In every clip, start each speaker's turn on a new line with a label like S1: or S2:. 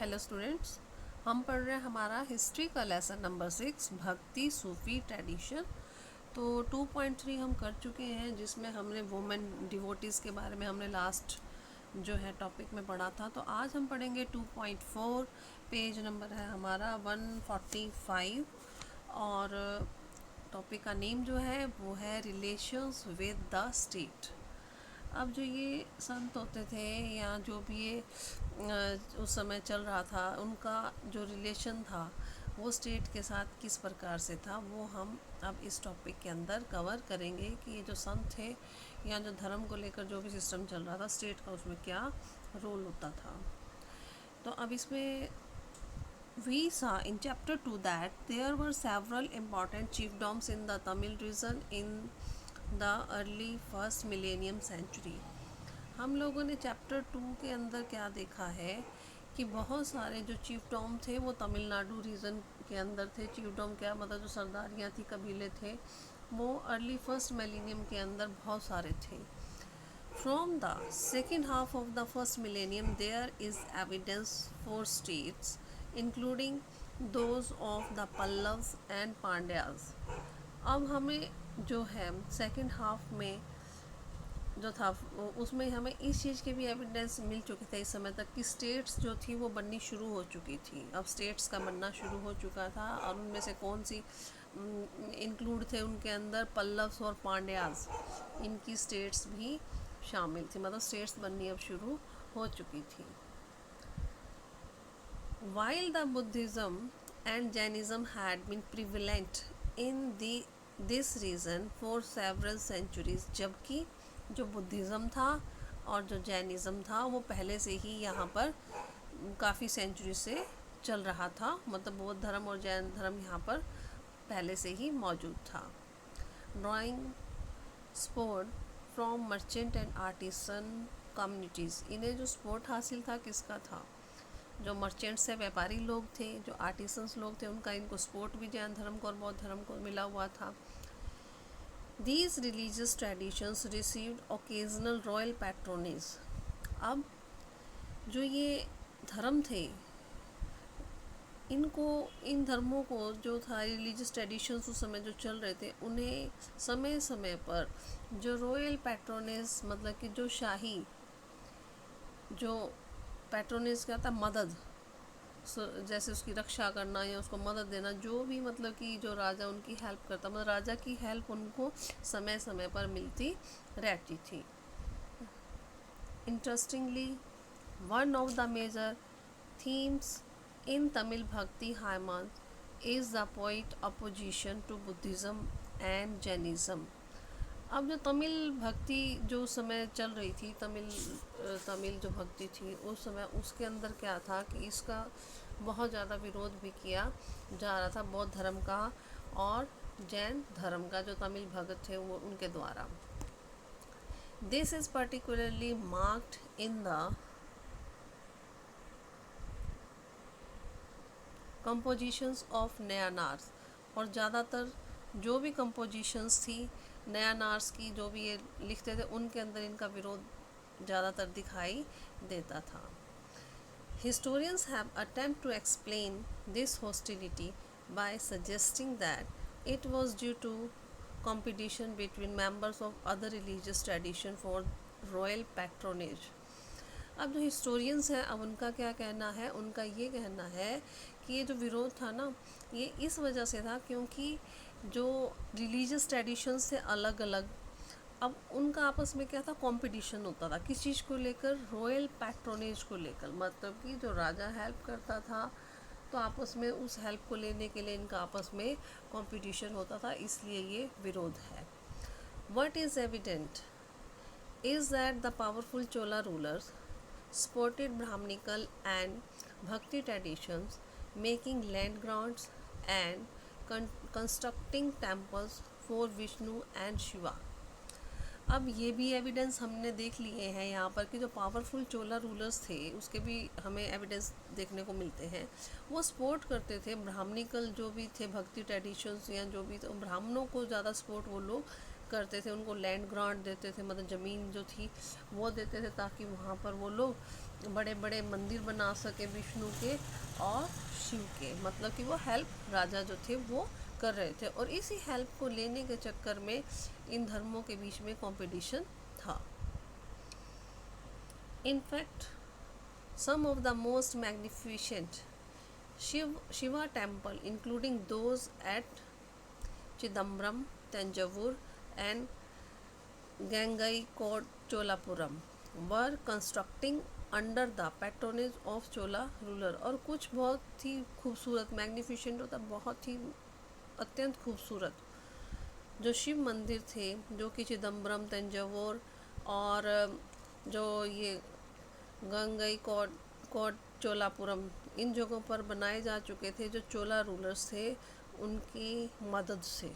S1: Hello students, हम पढ़ रहे हैं हमारा हिस्ट्री का लेसन नंबर 6 भक्ति सूफी ट्रेडिशन। तो 2.3 हम कर चुके हैं, जिसमें हमने वुमेन डिवोटीज़ के बारे में हमने लास्ट जो है टॉपिक में पढ़ा था। तो आज हम पढ़ेंगे 2.4। पेज नंबर है हमारा 145 और टॉपिक का नेम जो है वो है रिलेशंस विद द स्टेट। अब जो ये संत होते थे या जो भी ये उस समय चल रहा था, उनका जो रिलेशन था वो स्टेट के साथ किस प्रकार से था, वो हम अब इस टॉपिक के अंदर कवर करेंगे कि ये जो संत थे या जो धर्म को लेकर जो भी सिस्टम चल रहा था स्टेट का, उसमें क्या रोल होता था। तो अब इसमें we saw in chapter 2 that there were several important chiefdoms in the Tamil region in the early first millennium century। हम लोगों ने चैप्टर 2 के अंदर क्या देखा है कि बहुत सारे जो चीफडॉम थे वो तमिलनाडु रीजन के अंदर थे। चीफडॉम क्या मतलब, जो सरदारियाँ थी, कबीले थे, वो अर्ली फर्स्ट मिलेनियम के अंदर बहुत सारे थे। From the second half of the first millennium, there is evidence for states, including those of the Pallavas and Pandyas। अब हमें जो है सेकंड हाफ में जो था उसमें हमें इस चीज़ के भी एविडेंस मिल चुके थे इस समय तक कि स्टेट्स जो थी वो बननी शुरू हो चुकी थी। अब स्टेट्स का बनना शुरू हो चुका था और उनमें से कौन सी इंक्लूड थे उनके अंदर पल्लव्स और पांड्याज, इनकी स्टेट्स भी शामिल थी, मतलब स्टेट्स बननी अब शुरू हो चुकी थी। While the Buddhism and Jainism had been prevalent in this region for several centuries, जबकि जो बुद्धिज़्म था और जो जैनिज़्म था वो पहले से ही यहाँ पर काफ़ी सेंचुरी से चल रहा था, मतलब बौद्ध धर्म और जैन धर्म यहाँ पर पहले से ही मौजूद था। Drawing sport from merchant and artisan communities, इन्हें जो स्पोर्ट हासिल था किसका था, जो मर्चेंट्स से व्यापारी लोग थे, जो आर्टिसंस लोग थे, उनका इनको सपोर्ट भी जैन धर्म को और बौद्ध धर्म को मिला हुआ था। These religious traditions received occasional royal patronage। अब जो ये धर्म थे, इनको, इन धर्मों को जो था रिलीजियस ट्रेडिशंस उस समय जो चल रहे थे, उन्हें समय समय पर जो रॉयल पैट्रोनेज, मतलब कि जो शाही, जो पैट्रोनेज क्या था, मदद, जैसे उसकी रक्षा करना या उसको मदद देना, जो भी मतलब कि जो राजा उनकी हेल्प करता, मतलब राजा की हेल्प उनको समय समय पर मिलती रहती थी। Interestingly, one of the major themes in Tamil bhakti hymns is the poet opposition to Buddhism and Jainism. अब जो तमिल भक्ति जो समय चल रही थी, तमिल जो भक्ति थी उस समय, उसके अंदर क्या था कि इसका बहुत ज़्यादा विरोध भी किया जा रहा था बौद्ध धर्म का और जैन धर्म का, जो तमिल भक्त थे वो उनके द्वारा। This is particularly marked in the compositions of Nayanars, और ज़्यादातर जो भी कंपोजिशंस थी नयानार्स की, जो भी ये लिखते थे, उनके अंदर इनका विरोध ज़्यादातर दिखाई देता था। Historians have attempted to explain this hostility by suggesting that it was due to competition between members of other religious tradition for royal patronage। अब जो हिस्टोरियंस हैं, अब उनका क्या कहना है, उनका ये कहना है कि ये जो विरोध था ना, ये इस वजह से था क्योंकि जो रिलीजियस ट्रेडिशंस थे अलग अलग, अब उनका आपस में क्या था, कंपटीशन होता था किस चीज़ को लेकर, रॉयल पैट्रोनेज को लेकर, मतलब कि जो राजा हेल्प करता था तो आपस में उस हेल्प को लेने के लिए इनका आपस में कंपटीशन होता था, इसलिए ये विरोध है। What is evident is that the powerful Chola rulers supported Brahminical and Bhakti traditions, making land grants and constructing temples for Vishnu and Shiva। अब ये भी एविडेंस हमने देख लिए हैं यहाँ पर कि जो पावरफुल चोला रूलर्स थे उसके भी हमें एविडेंस देखने को मिलते हैं। वो सपोर्ट करते थे ब्राह्मणिकल जो भी थे भक्ति ट्रेडिशंस या जो भी, तो ब्राह्मणों को ज़्यादा सपोर्ट वो लोग करते थे, उनको लैंड ग्रांट देते थे, मतलब ज़मीन जो थी वो देते थे ताकि वहाँ पर वो लोग बड़े बड़े मंदिर बना सके विष्णु के और शिव के, मतलब कि वो हेल्प राजा जो थे वो कर रहे थे। और इसी हेल्प को लेने के चक्कर में इन धर्मों के बीच में कंपटीशन था। In fact some of the most magnificent Shiva temple, including those at Chidambaram, Tanjavur, and Gangaikot Cholapuram, were constructing under the patronage of Chola ruler। और कुछ बहुत ही खूबसूरत, मैग्निफिशेंट होता बहुत ही अत्यंत खूबसूरत जो शिव मंदिर थे, जो कि चिदम्बरम, तंजावुर और जो ये गंगई कोट चोलापुरम, इन जगहों पर बनाए जा चुके थे जो चोला रूलर्स थे उनकी मदद से।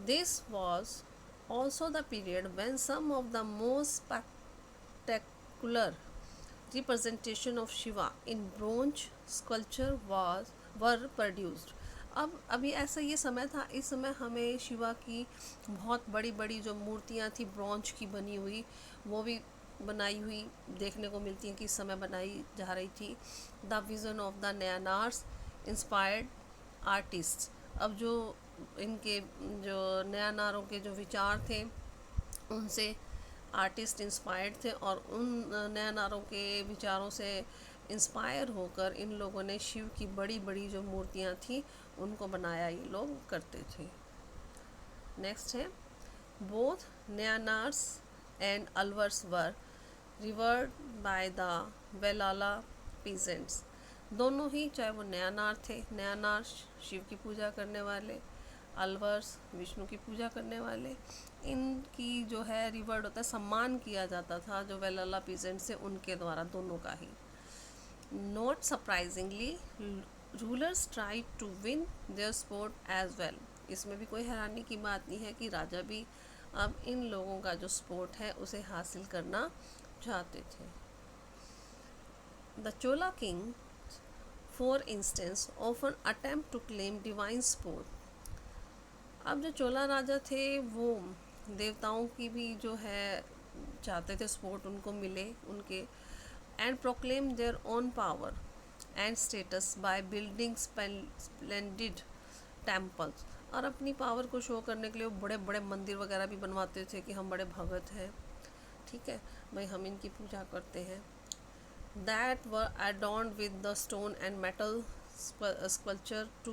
S1: This was also the period when some of the most spectacular representation of Shiva in bronze sculpture were produced. अब अभी ऐसा ये समय था, इस समय हमें शिवा की बहुत बड़ी बड़ी जो मूर्तियाँ थी ब्रॉन्ज की बनी हुई, वो भी बनाई हुई देखने को मिलती हैं कि इस समय बनाई जा रही थी। The vision of the Nayanars inspired artist. अब जो इनके जो नयानारों के जो विचार थे उनसे आर्टिस्ट इंस्पायर्ड थे और उन नयानारों के विचारों से इंस्पायर होकर इन लोगों ने शिव की बड़ी बड़ी जो मूर्तियाँ थी उनको बनाया ये लोग करते थे। नेक्स्ट है both Nayanars and Alvars were revered by the Vellala peasants. दोनों ही, चाहे वो नयानार थे, नयानार शिव की पूजा करने वाले, अलवर्स विष्णु की पूजा करने वाले, इनकी जो है रिवर्ड होता है, सम्मान किया जाता था जो वेलाला पीजेंट से उनके द्वारा, दोनों का ही। Not surprisingly rulers try to win their support as well. इसमें भी कोई हैरानी की बात नहीं है कि राजा भी अब इन लोगों का जो सपोर्ट है उसे हासिल करना चाहते थे। The Chola king for instance often attempt to claim divine support. अब जो चोला राजा थे वो देवताओं की भी जो है चाहते थे सपोर्ट उनको मिले उनके, and proclaim their own power and status by building splendid temples. और अपनी पावर को शो करने के लिए वो बड़े बड़े मंदिर वगैरह भी बनवाते थे कि हम बड़े भगत हैं, ठीक है भाई, हम इनकी पूजा करते हैं। That were adorned with the stone and metal sculpture to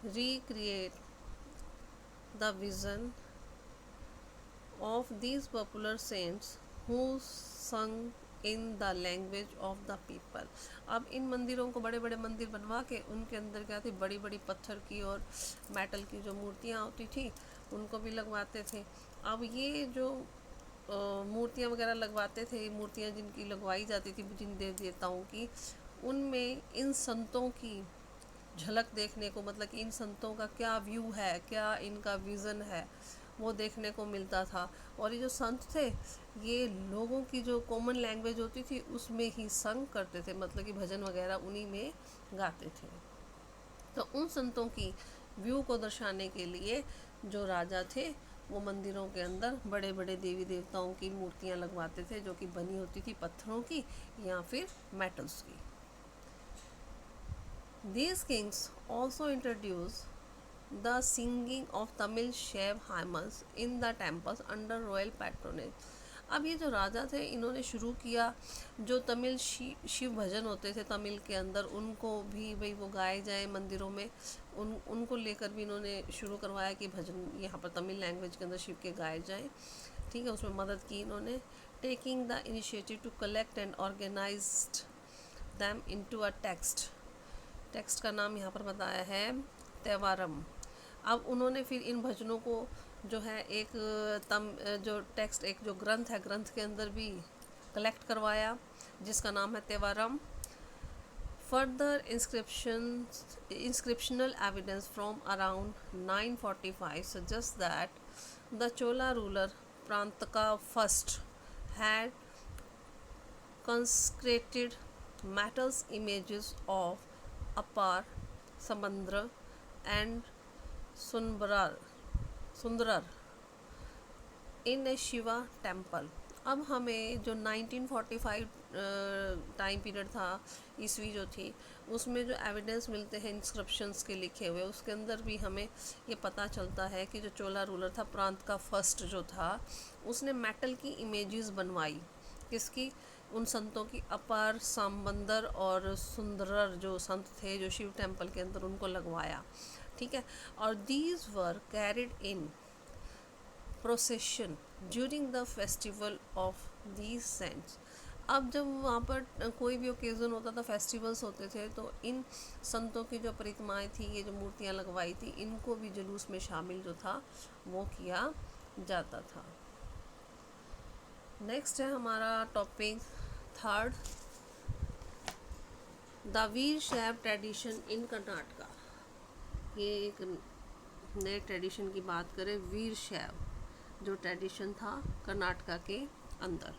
S1: recreate the vision of these popular saints who sung in the language of the people। अब इन मंदिरों को, बड़े बड़े मंदिर बनवा के उनके अंदर क्या थी, बड़ी बड़ी पत्थर की और मेटल की जो मूर्तियाँ होती थी उनको भी लगवाते थे। अब ये जो मूर्तियाँ वगैरह लगवाते थे, मूर्तियाँ जिनकी लगवाई जाती थी जिन देव देवताओं की, उनमें इन संतों की झलक देखने को, मतलब कि इन संतों का क्या व्यू है, क्या इनका विज़न है, वो देखने को मिलता था। और ये जो संत थे ये लोगों की जो कॉमन लैंग्वेज होती थी उसमें ही संग करते थे, मतलब कि भजन वगैरह उन्हीं में गाते थे। तो उन संतों की व्यू को दर्शाने के लिए जो राजा थे वो मंदिरों के अंदर बड़े बड़े देवी देवताओं की मूर्तियाँ लगवाते थे जो कि बनी होती थी पत्थरों की या फिर मेटल्स की। These kings also introduced the singing of Tamil Shiv hymns in the temples under royal patronage। अब ये जो राजा थे इन्होंने शुरू किया जो तमिल शिव भजन होते थे तमिल के अंदर, उनको भी भाई वो गाए जाए मंदिरों में, उनको लेकर भी इन्होंने शुरू करवाया कि भजन यहाँ पर तमिल लैंग्वेज के अंदर शिव के गाए जाएँ, ठीक है, उसमें मदद की इन्होंने। Taking the initiative to collect and organised them into a text. Text का नाम यहाँ पर बताया है तेवारम। अब उन्होंने फिर इन भजनों को जो है एक जो टेक्स्ट, एक जो ग्रंथ है, ग्रंथ के अंदर भी कलेक्ट करवाया जिसका नाम है Tevaram. Further inscriptional evidence from around 945 suggests that the Chola ruler Prantaka I had consecrated metals images of Apar, Samandra and Sunbarar Sundarar in a Shiva temple. अब हमें जो 1945 टाइम पीरियड था, ईस्वी जो थी, उसमें जो एविडेंस मिलते हैं इंस्क्रिप्शंस के लिखे हुए, उसके अंदर भी हमें ये पता चलता है कि जो चोला रूलर था, प्रांत का फर्स्ट जो था, उसने मेटल की इमेजेस बनवाई। किसकी? उन संतों की, अपार, सांबंदर और सुंदरर जो संत थे जो शिव टेम्पल के अंदर, उनको लगवाया। ठीक है। और these were carried in procession during the festival of these saints. अब जब वहाँ पर कोई भी ओकेज़न होता था, फेस्टिवल्स होते थे, तो इन संतों की जो प्रतिमाएं थी, ये जो मूर्तियाँ लगवाई थी, इनको भी जुलूस में शामिल जो था वो किया जाता था। नेक्स्ट है हमारा टॉपिक थर्ड, द वीर शैव ट्रेडिशन इन कर्नाटका। ये एक नए ट्रेडिशन की बात करें, वीर शैव जो ट्रेडिशन था कर्नाटका के अंदर,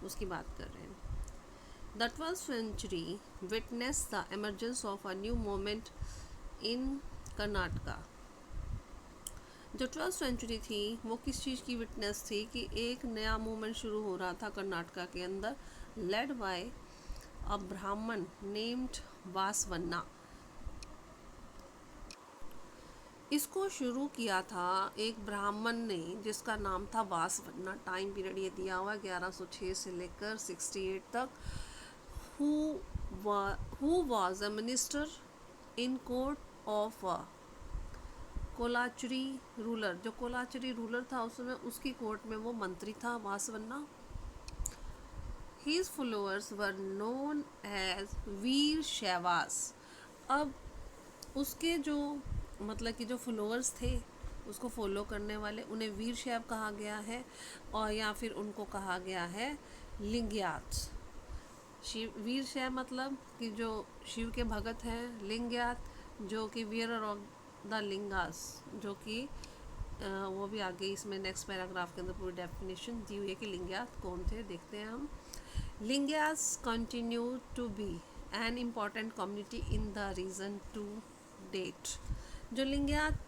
S1: उसकी बात कर रहे हैं। The 12th century witnessed the emergence of a new movement in Karnataka. जो 12th सेंचुरी थी वो किस चीज़ की विटनेस थी कि एक नया मूवमेंट शुरू हो रहा था कर्नाटका के अंदर, लेड बाय अ ब्राह्मण नेम्ड वासवन्ना। इसको शुरू किया था एक ब्राह्मण ने जिसका नाम था वासवन्ना। टाइम पीरियड ये दिया हुआ 1106 से लेकर 68 तक। who was a minister in court of Kalachuri ruler. जो कोलाचरी रूलर था उस समय, उसकी कोर्ट में वो मंत्री था वासवन्ना। His followers were known as वीर शैवास। अब उसके जो मतलब कि जो फॉलोअर्स थे, उसको फॉलो करने वाले, उन्हें वीर शैव कहा गया है, और या फिर उनको कहा गया है लिंग्यात। शिव वीर शैव मतलब कि जो शिव के भगत हैं, लिंग्यात जो कि वियरर ऑफ द लिंगास, जो कि वो भी आगे इसमें नेक्स्ट पैराग्राफ के अंदर पूरी डेफिनेशन दी हुई है कि लिंग्यात कौन थे। देखते हैं हम। Lingayats continue to be an important community in the region to date. जो लिंग्यात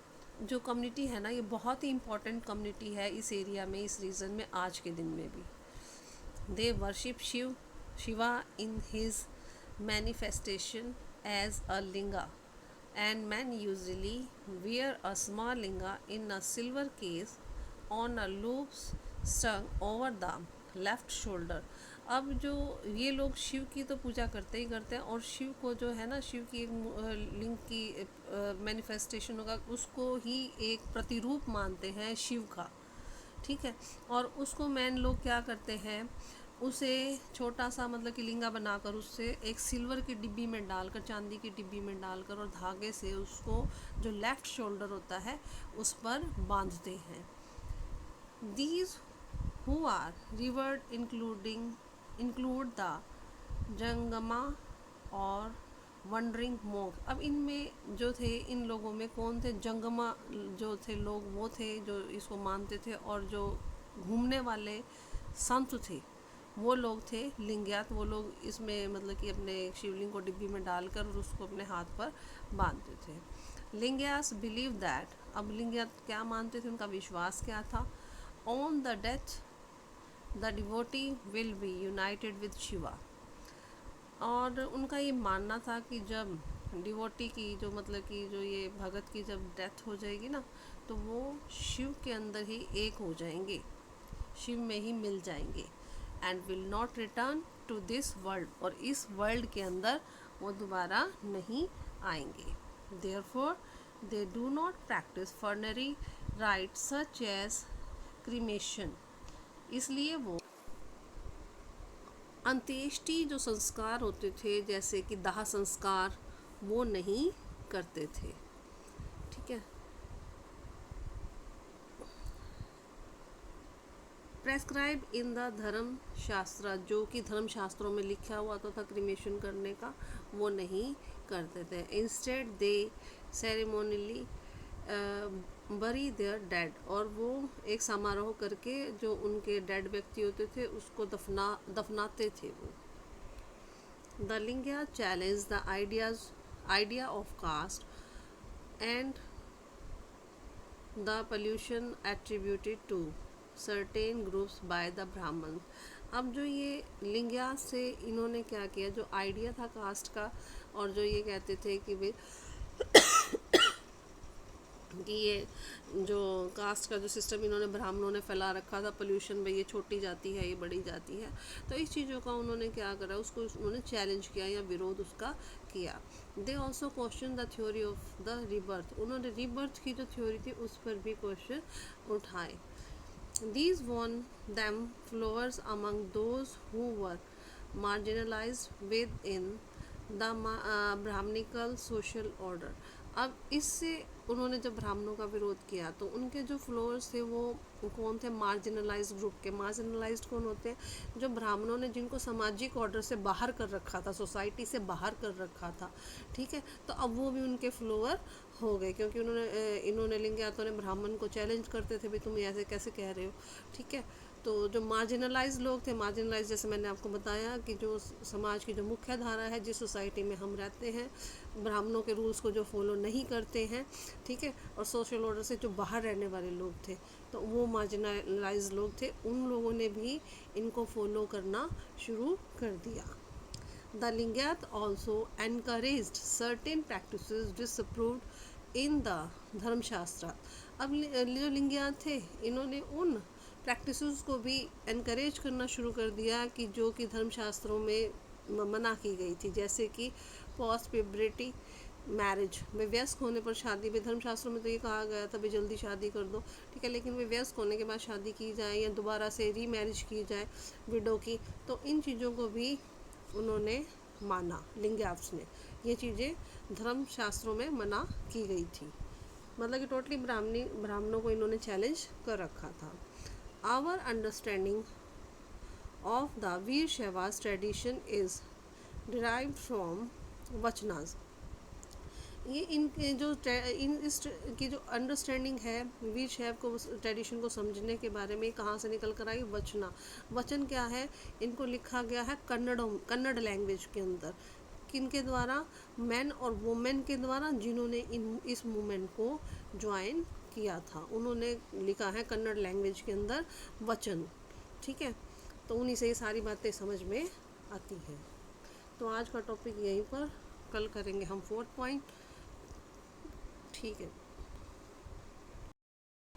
S1: जो कम्युनिटी है ना, ये बहुत ही इम्पॉर्टेंट कम्युनिटी है इस एरिया में, इस रीजन में आज के दिन में भी। They worship Shiva in his manifestation as a linga, and men usually wear a small linga in a silver case on a loops strung over the left shoulder। अब जो ये लोग शिव की तो पूजा करते ही करते हैं, और शिव को जो है ना, शिव की एक लिंग की मैनिफेस्टेशन होगा, उसको ही एक प्रतिरूप मानते हैं शिव का। ठीक है। और उसको मैन लोग क्या करते हैं, उसे छोटा सा मतलब कि लिंगा बनाकर उससे एक सिल्वर की डिब्बी में डालकर, चांदी की डिब्बी में डालकर, और धागे से उसको जो लेफ़्ट शोल्डर होता है उस पर बांधते हैं। These who are revered include the jangama or wandering मोग। अब इनमें जो थे, इन लोगों में कौन थे? जंगमा जो थे लोग, वो थे जो इसको मानते थे, और जो घूमने वाले संत थे वो लोग थे लिंग्यात। वो लोग इसमें मतलब कि अपने शिवलिंग को डिब्बी में डालकर और उसको अपने हाथ पर बांधते थे। लिंग्यास बिलीव दैट। अब लिंग्यात क्या मानते थे, उनका विश्वास क्या था? On the death the devotee will be united with Shiva. और उनका ये मानना था कि जब डिवोटी की जो मतलब कि जो ये भगत की जब डेथ हो जाएगी ना, तो वो शिव के अंदर ही एक हो जाएंगे, शिव में ही मिल जाएंगे, and will not return to this world. और इस वर्ल्ड के अंदर वो दोबारा नहीं आएंगे। Therefore they do not practice funerary rites such as cremation. इसलिए वो अंत्येष्टि जो संस्कार होते थे, जैसे कि दाह संस्कार, वो नहीं करते थे। ठीक है। प्रेस्क्राइब इन द धर्म शास्त्र, जो कि धर्म शास्त्रों में लिखा हुआ था क्रीमेशन करने का, वो नहीं करते थे। इंस्टेड दे सेरेमोनियली बरी देयर डेड। और वो एक समारोह करके जो उनके डेड व्यक्ति होते थे उसको दफनाते थे वो। The Lingayat challenge the idea of caste and the pollution attributed to certain groups by the Brahmana. अब जो ये लिंगयास से इन्होंने क्या किया, जो आइडिया था कास्ट का, और जो ये कहते थे कि ये जो कास्ट का जो सिस्टम इन्होंने ब्राह्मणों ने फैला रखा था, पोल्यूशन भाई ये छोटी जाती है, ये बड़ी जाती है, तो इस चीज़ों का उन्होंने क्या करा, उसको उन्होंने चैलेंज किया या विरोध उसका किया। They also question the theory of the rebirth. उन्होंने रीबर्थ की जो थ्योरी थी उस पर भी क्वेश्चन उठाए। These won them followers among those who were marginalized within the Brahminical social order। अब इससे उन्होंने जब ब्राह्मणों का विरोध किया तो उनके जो फॉलोअर्स थे वो कौन थे, मार्जिनलाइज्ड ग्रुप के। मार्जिनलाइज्ड कौन होते हैं, जो ब्राह्मणों ने जिनको सामाजिक ऑर्डर से बाहर कर रखा था, सोसाइटी से बाहर कर रखा था, ठीक है, तो अब वो भी उनके फॉलोअर हो गए, क्योंकि इन्होंने लिंगायतों ने ब्राह्मण को चैलेंज करते थे भी तुम ऐसे कैसे कह रहे हो, ठीक है। तो जो मार्जिनलाइज लोग थे, मार्जिनलाइज जैसे मैंने आपको बताया कि जो समाज की जो मुख्य धारा है, जिस सोसाइटी में हम रहते हैं, ब्राह्मणों के रूल्स को जो फॉलो नहीं करते हैं, ठीक है, और सोशल ऑर्डर से जो बाहर रहने वाले लोग थे, तो वो मार्जिनलाइज लोग थे, उन लोगों ने भी इनको फॉलो करना शुरू कर दिया। The Lingayat also encouraged certain practices disapproved in the धर्मशास्त्र। अब जो लिंगायत थे इन्होंने उन प्रैक्टिसेस को भी एनकरेज करना शुरू कर दिया कि जो कि धर्मशास्त्रों में मना की गई थी, जैसे कि पोस्ट प्यूबर्टी मैरिज में, व्यस्क होने पर शादी भी, धर्मशास्त्रों में तो ये कहा गया था भी जल्दी शादी कर दो, ठीक है, लेकिन वे व्यस्क होने के बाद शादी की जाए या दोबारा से री मैरिज की जाए विडो की, तो इन चीज़ों को भी उन्होंने माना, लिंगायत्स ने। ये चीज़ें धर्मशास्त्रों में मना की गई थी, मतलब कि टोटली ब्राह्मणों को इन्होंने चैलेंज कर रखा था। Our understanding of the Virashaiva tradition is derived from vachanas. ये इनके जो इस की जो अंडरस्टैंडिंग है वीर शैव को, ट्रेडिशन को समझने के बारे में, कहाँ से निकल कर आई, वचना। वचन क्या है, इनको लिखा गया है कन्नड़ लैंग्वेज के अंदर, किनके द्वारा, मैन और वुमेन के द्वारा, जिन्होंने इस मूवमेंट को ज्वाइन किया था, उन्होंने लिखा है कन्नड़ लैंग्वेज के अंदर वचन, ठीक है, तो उन्हीं से ये सारी बातें समझ में आती हैं। तो आज का टॉपिक यहीं पर, कल करेंगे हम 4th पॉइंट, ठीक है।